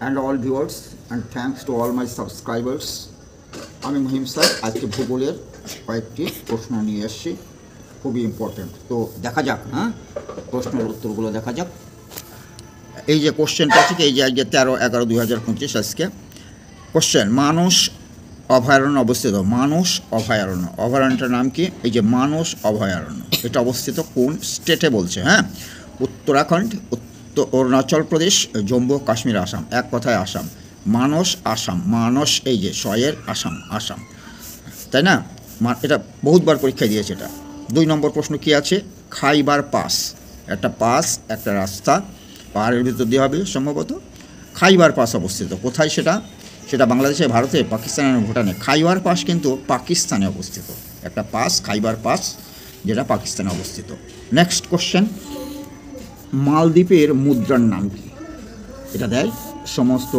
and all viewers, and thanks to all my subscribers. আমি Mahim sir আজকে ভূগোলের কয়েকটি প্রশ্ন নিয়ে এসেছি, খুবই ইম্পর্টেন্ট। তো দেখা যাক, প্রশ্নের উত্তরগুলো দেখা যাক। এই যে কোশ্চেনটা আছে, এই যে আজকে 13/11/2025 আজকে কোশ্চেন, মানস অভয়ারণ্য অবস্থিত। মানস অভয়ারণ্য, অভয়ারণ্যটার নাম কি? এই যে মানস অভয়ারণ্য, এটা অবস্থিত কোন স্টেটে বলছে? উত্তরাখণ্ড, অরুণাচল প্রদেশ, জম্মু কাশ্মীর, আসাম। এক কথায় আসাম। মানস আসাম, মানস এই যে শয়ের আসাম, আসাম, তাই না? এটা বহুতবার পরীক্ষায় দিয়েছে এটা। 2 নম্বর প্রশ্ন কি আছে? খাইবার পাস, একটা পাস, একটা রাস্তা পাহাড়ের ভিতর দিয়ে হবে সম্ভবত। খাইবার পাস অবস্থিত কোথায় সেটা? সেটা বাংলাদেশে, ভারতে, পাকিস্তান এবং ভুটানে। খাইবার পাস কিন্তু পাকিস্তানে অবস্থিত, একটা পাস খাইবার পাস, যেটা পাকিস্তানে অবস্থিত। নেক্সট কোশ্চেন, মালদ্বীপের মুদ্রার নাম কি? এটা দেয় সমস্ত,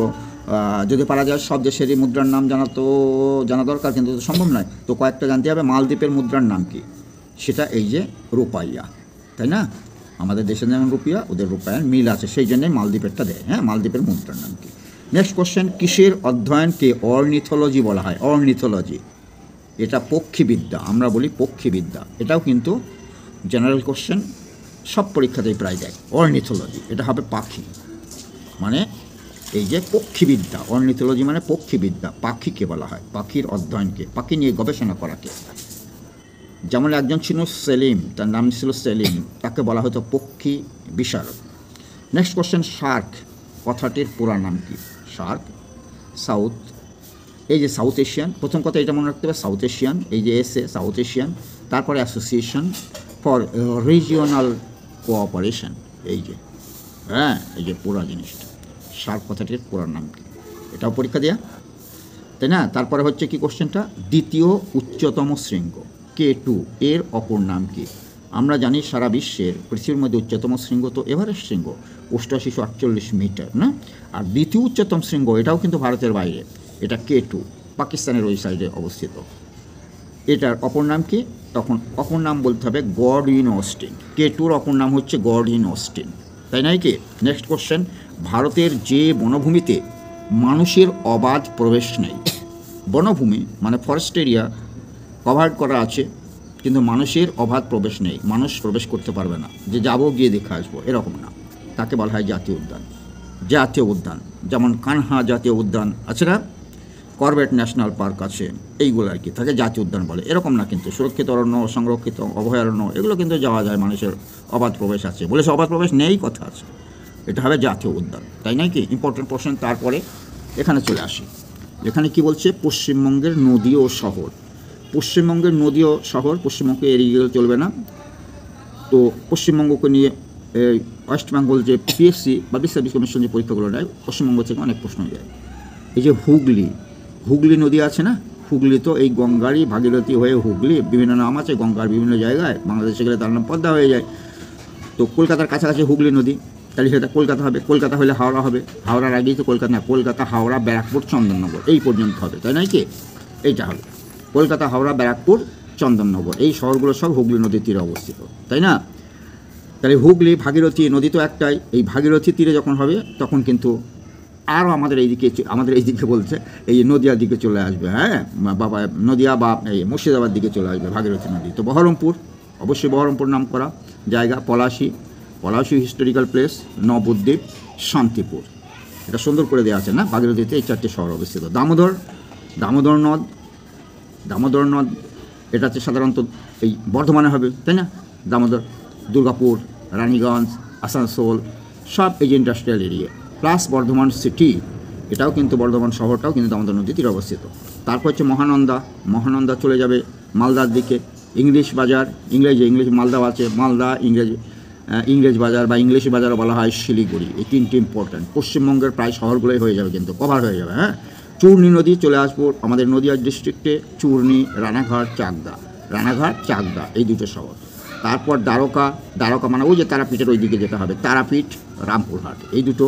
যদি পারা যায় সব দেশেরই মুদ্রার নাম জানা দরকার, কিন্তু সম্ভব নয়, তো কয়েকটা জানতে হবে। মালদ্বীপের মুদ্রার নাম কি? সেটা এই যে রুপাইয়া, তাই না? আমাদের দেশে যেমন রুপিয়া, ওদের রুপায়ার মিল আছে, সেই জন্যই মালদ্বীপেরটা দেয়। মালদ্বীপের মুদ্রার নাম কি? নেক্সট কোশ্চেন, কিসের অধ্যয়নকে অর্নিথোলজি বলা হয়? অর্নিথোলজি, এটা পক্ষীবিদ্যা, আমরা বলি পক্ষীবিদ্যা। এটাও কিন্তু জেনারেল কোশ্চেন, সব পরীক্ষাতেই প্রায় দেয়। অর্নিথোলজি, এটা হবে পাখি, মানে এই যে পক্ষীবিদ্যা। অর্নিথোলজি মানে পক্ষীবিদ্যা, পাখিকে বলা হয়, পাখির অধ্যয়নকে, পাখি নিয়ে গবেষণা করাকে। যেমন একজন ছিল সেলিম, তার নাম ছিল সেলিম, তাকে বলা হতো পক্ষী বিশারদ। নেক্সট কোশ্চেন, শার্ক কথাটির পুরা নাম কি? শার্ক, সাউথ, এই যে সাউথ এশিয়ান, প্রথম কথা এটা মনে রাখতে হবে, সাউথ এশিয়ান, এই যে এসে সাউথ এশিয়ান, তারপরে অ্যাসোসিয়েশন ফর রিজিওনাল কোঅপারেশন, এই যে এই যে পুরা জিনিসটা, শার্ক কথাটির পুরার নাম কি? এটাও পরীক্ষা দেয়া, তাই না? তারপরে হচ্ছে কি কোশ্চেনটা, দ্বিতীয় উচ্চতম শৃঙ্গ K2 এর অপর নাম কি? আমরা জানি সারা বিশ্বের, পৃথিবীর মধ্যে উচ্চতম শৃঙ্গ তো এভারেস্ট শৃঙ্গ, 8848 মিটার, না? আর দ্বিতীয় উচ্চতম শৃঙ্গ, এটাও কিন্তু ভারতের বাইরে, এটা K2, পাকিস্তানের ওই সাইডে অবস্থিত। এটার অপর নাম কি? তখন অপর নাম বলতে হবে গড ইন অস্টিন। K2-র অপর নাম হচ্ছে গড ইন অস্টিন, তাই নয় কি? নেক্সট কোশ্চেন, ভারতের যে বনভূমিতে মানুষের অবাধ প্রবেশ নেই, বনভূমি মানে ফরেস্ট এরিয়া কভার করা আছে, কিন্তু মানুষের অবাধ প্রবেশ নেই, মানুষ প্রবেশ করতে পারবে না, যে যাবো গিয়ে দেখে আসবো এরকম না, তাকে বলা হয় জাতীয় উদ্যান। জাতীয় উদ্যান যেমন কানহা জাতীয় উদ্যান আছে না, করবেট ন্যাশনাল পার্ক আছে, এইগুলো আর কি, তাকে জাতীয় উদ্যান বলে। এরকম না কিন্তু সুরক্ষিত অরণ্য, সংরক্ষিত অভয়ারণ্য, এগুলো কিন্তু যাওয়া যায়, মানুষের অবাধ প্রবেশ আছে, বলেছে অবাধ প্রবেশ নেই কথা আছে, এটা হবে জাতীয় উদ্যান, তাই নয় কি? Important question. তারপরে এখানে চলে আসি, এখানে কি বলছে? পশ্চিমবঙ্গের নদী ও শহর। পশ্চিমবঙ্গের নদী ও শহর, পশ্চিমবঙ্গকে এড়িয়ে গেলে চলবে না। তো পশ্চিমবঙ্গকে নিয়ে ওয়েস্ট বেঙ্গল যে পিএসসি বা বিশ্ববিদ্যালয় কমিশন যে পরীক্ষাগুলো নেয়, পশ্চিমবঙ্গ থেকে অনেক প্রশ্ন যায়। এই যে হুগলি নদী আছে না, হুগলি তো এই গঙ্গারই, ভাগীরথী হয়ে হুগলি, বিভিন্ন নাম আছে গঙ্গার বিভিন্ন জায়গায়, বাংলাদেশে গেলে তার নাম পদ্মা হয়ে যায়। তো কলকাতার কাছাকাছি হুগলি নদী, তাহলে সেটা কলকাতা হবে, কলকাতা হলে হাওড়া হবে, হাওড়ার আগেই তো কলকাতা, না, কলকাতা, হাওড়া, ব্যারাকপুর, চন্দননগর, এই পর্যন্ত হবে, তাই নয় কি? এইটা হবে কলকাতা, হাওড়া, ব্যারাকপুর, চন্দননগর, এই শহরগুলো সব হুগলি নদীর তীরে অবস্থিত, তাই না? তাহলে হুগলি, ভাগীরথী নদী তো একটাই, এই ভাগীরথী তীরে যখন হবে তখন কিন্তু আরও আমাদের এইদিকে বলছে, এই নদিয়ার দিকে চলে আসবে, বাবা নদিয়া বা এই মুর্শিদাবাদ দিকে চলে আসবে ভাগীরথী নদী। তো বহরমপুর, অবশ্যই বহরমপুর নাম করা জায়গা, পলাশী হিস্টোরিক্যাল প্লেস, নবদ্বীপ, শান্তিপুর, এটা সুন্দর করে দেওয়া আছে না, ভাগীরথীতে এই 4টে শহর অবস্থিত। দামোদর নদ, এটা হচ্ছে সাধারণত এই বর্ধমানে হবে, তাই না? দামোদর, দুর্গাপুর, রানীগঞ্জ, আসানসোল, সব এই যে industrial area, plus Bardhaman city, এটাও কিন্তু বর্ধমান শহরটাও কিন্তু দামোদর নদীর তীরে অবস্থিত। তারপর হচ্ছে মহানন্দা চলে যাবে মালদার দিকে। ইংলিশ বাজার, ইংলিশ মালদা আছে, মালদা, ইংরেজ বাজার বা ইংলিশ বাজারও বলা হয় শিলিগুড়ি, এই 3টি ইম্পর্ট্যান্ট। পশ্চিমবঙ্গের প্রায় শহরগুলোই হয়ে যাবে, কিন্তু কভার হয়ে যাবে। চূর্ণী নদী চলে আসবো আমাদের নদিয়া ডিস্ট্রিক্টে, চূর্ণী, রানাঘাট, চাকদা, এই 2টো শহর। তারপর দ্বারকা মানে ওই যে তারাপীঠের ওই দিকে যেটা হবে, তারাপীঠ, রামপুরহাট, এই 2টো।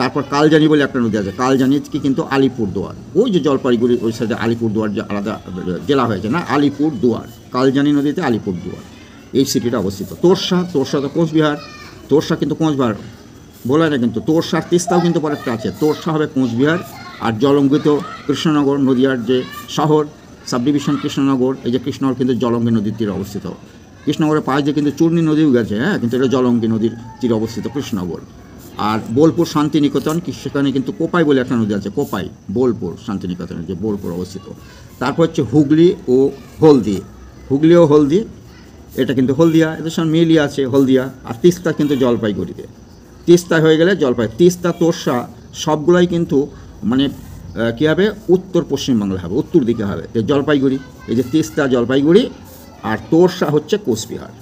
তারপর কালজানি বলে একটা নদী আছে, কালজানি কি কিন্তু আলিপুরদুয়ার, ওই যে জলপাইগুড়ির ওই সাইডে আলিপুরদুয়ার যে আলাদা জেলা হয়েছে না, আলিপুরদুয়ার, কালজানি নদীতে আলিপুরদুয়ার, এই সিটিটা অবস্থিত। তোরসা তো কোচবিহার, তোরসা কিন্তু বলে না কিন্তু তোরসা তিস্তাও কিন্তু পরেরটা আছে। তোরসা হবে কোচবিহার, আর জলঙ্গিত কৃষ্ণনগর নদিয়ার যে শহর সাবডিভিশন কৃষ্ণনগর, এই যে কৃষ্ণনগর কিন্তু জলঙ্গি নদীর তীরে অবস্থিত। কৃষ্ণনগরের পাশ দিয়ে কিন্তু চূর্ণী নদীও গেছে, হ্যাঁ, কিন্তু এটা জলঙ্গি নদীর তীরে অবস্থিত কৃষ্ণনগর। আর বোলপুর শান্তিনিকেতন, সেখানে কিন্তু কোপাই বলে একটা নদী আছে, কোপাই, বোলপুর শান্তিনিকেতনের যে বোলপুর অবস্থিত। তারপর হচ্ছে হুগলি ও হলদি, হুগলি ও হলদি এটা কিন্তু হলদিয়া, এদের সঙ্গে মিলই আছে হলদিয়া। আর তিস্তা কিন্তু জলপাইগুড়িতে, তিস্তা হয়ে গেলে জলপাই, তিস্তা তোরসা সবগুলাই কিন্তু মানে কী হবে উত্তর পশ্চিমবাংলা হবে, উত্তর দিকে হবে। তো জলপাইগুড়ি, এই যে তিস্তা জলপাইগুড়ি, আর তোরসা হচ্ছে কোচবিহার।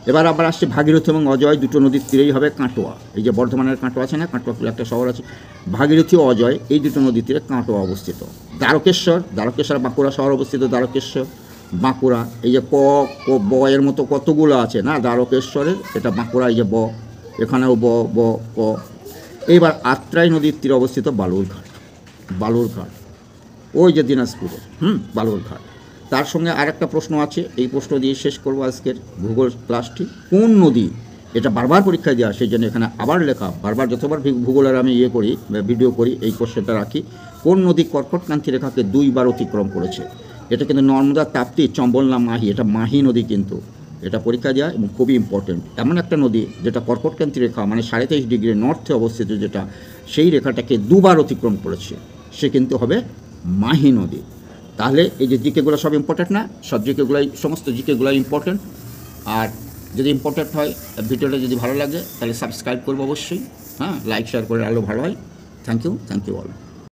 এবার আবার আসছে ভাগীরথী এবং অজয়, দুটো নদীর তীরেই হবে কাটোয়া। এই যে বর্ধমানের কাটোয়া আছে না, কাটোয়া একটা শহর আছে, ভাগীরথী ও অজয় এই দুটো নদীর তীরে কাটোয়া অবস্থিত। দ্বারকেশ্বর, দ্বারকেশ্বর বাঁকুড়া শহর অবস্থিত, দ্বারকেশ্বর বাঁকুড়া। এই যে ক ব এর মতো কতগুলো আছে না দ্বারকেশ্বরের, এটা বাঁকুড়া, এই যে ব, এখানেও ব ব ক। এইবার আত্রাই নদীর তীরে অবস্থিত বালুরঘাট, বালুরঘাট ওই যে দিনাজপুরের বালুরঘাট। তার সঙ্গে আর একটা প্রশ্ন আছে, এই প্রশ্ন দিয়ে শেষ করবো আজকের ভূগোল ক্লাসটি। কোন নদী, এটা বারবার পরীক্ষায় দেওয়া, সেই জন্য এখানে আবার লেখা, বারবার যতবার ভূগোলের আমি করি ভিডিও করি এই কোশ্চেনটা রাখি। কোন নদী কর্কটক্রান্তি রেখাকে 2 বার অতিক্রম করেছে? এটা কিন্তু নর্মদা, তাপ্তি, চম্বল না মাহি, এটা মাহি নদী কিন্তু, এটা পরীক্ষা দেওয়া এবং খুবই ইম্পর্টেন্ট। এমন একটা নদী যেটা কর্কটক্রান্তি রেখা মানে 23.5 ডিগ্রি নর্থে অবস্থিত, যেটা সেই রেখাটাকে 2 বার অতিক্রম করেছে, সে কিন্তু হবে মাহি নদী। তাহলে এই যে জিকেগুলো সব ইম্পর্টেন্ট না, সব জিকেগুলাই, সমস্ত জিকেগুলাই ইম্পর্টেন্ট। আর যদি ইম্পর্টেন্ট হয়, ভিডিওটা যদি ভালো লাগে তাহলে সাবস্ক্রাইব করবো অবশ্যই, হ্যাঁ, লাইক শেয়ার করে আরও ভালো হয়। Thank you all.